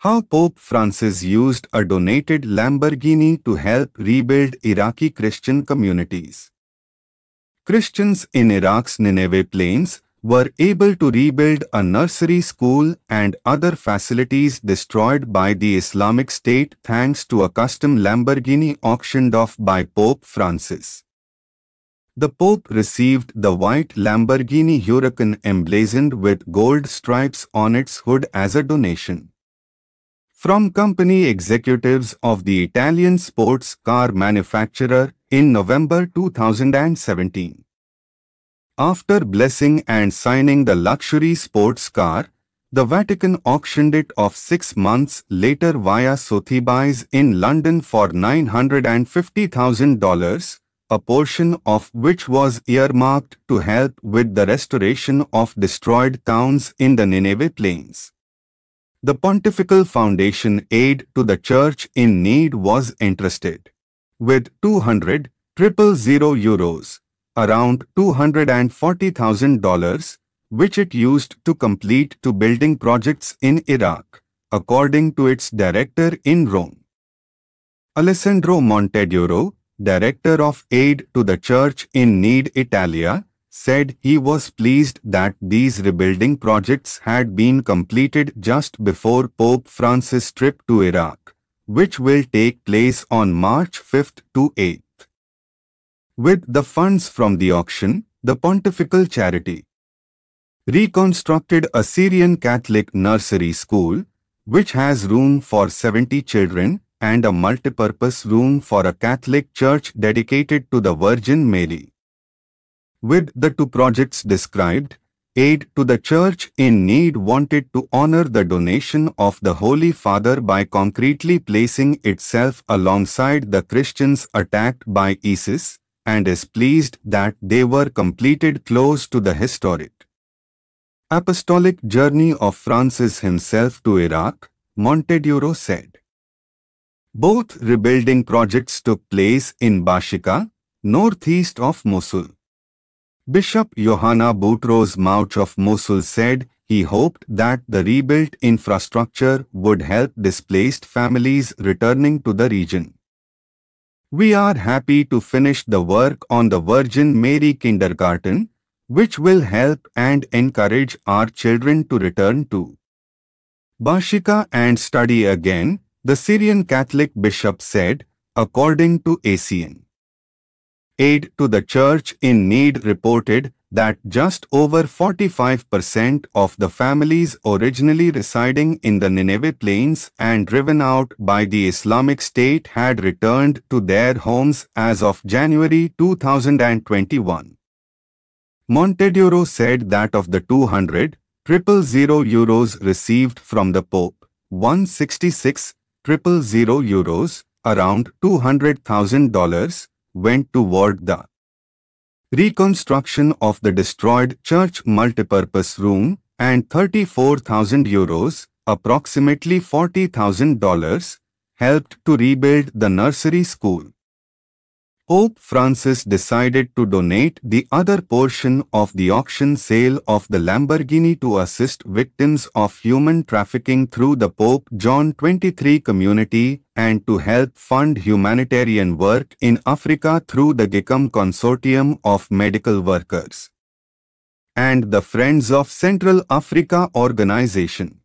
How Pope Francis used a donated Lamborghini to help rebuild Iraqi Christian communities. Christians in Iraq's Nineveh plains were able to rebuild a nursery school and other facilities destroyed by the Islamic State thanks to a custom Lamborghini auctioned off by Pope Francis. The Pope received the white Lamborghini Huracan emblazoned with gold stripes on its hood as a donation from company executives of the Italian sports car manufacturer in November 2017. After blessing and signing the luxury sports car, the Vatican auctioned it off 6 months later via Sotheby's in London for $950,000, a portion of which was earmarked to help with the restoration of destroyed towns in the Nineveh plains. The Pontifical Foundation Aid to the Church in Need was entrusted with 200,000 euros, around $240,000, which it used to complete 2 building projects in Iraq, according to its director in Rome. Alessandro Monteduro, director of Aid to the Church in Need Italia, said he was pleased that these rebuilding projects had been completed just before Pope Francis' trip to Iraq, which will take place on March 5 to 8. With the funds from the auction, the Pontifical Charity reconstructed a Syrian Catholic nursery school, which has room for 70 children and a multipurpose room for a Catholic church dedicated to the Virgin Mary. With the 2 projects described, Aid to the Church in Need wanted to honor the donation of the Holy Father by concretely placing itself alongside the Christians attacked by ISIS, and is pleased that they were completed close to the historic apostolic journey of Francis himself to Iraq, Monteduro said. Both rebuilding projects took place in Bashika, northeast of Mosul. Bishop Yohanna Boutros Mouch of Mosul said he hoped that the rebuilt infrastructure would help displaced families returning to the region. We are happy to finish the work on the Virgin Mary Kindergarten, which will help and encourage our children to return to Bashika and study again, the Syrian Catholic bishop said, according to ACN. Aid to the Church in Need reported that just over 45% of the families originally residing in the Nineveh plains and driven out by the Islamic State had returned to their homes as of January 2021. Monteduro said that of the 200,000 euros received from the Pope, 166,000 euros, around $200,000, went toward the reconstruction of the destroyed church multipurpose room, and 34,000 euros, approximately $40,000, helped to rebuild the nursery school. Pope Francis decided to donate the other portion of the auction sale of the Lamborghini to assist victims of human trafficking through the Pope John XXIII community and to help fund humanitarian work in Africa through the GICOM Consortium of Medical Workers and the Friends of Central Africa organization.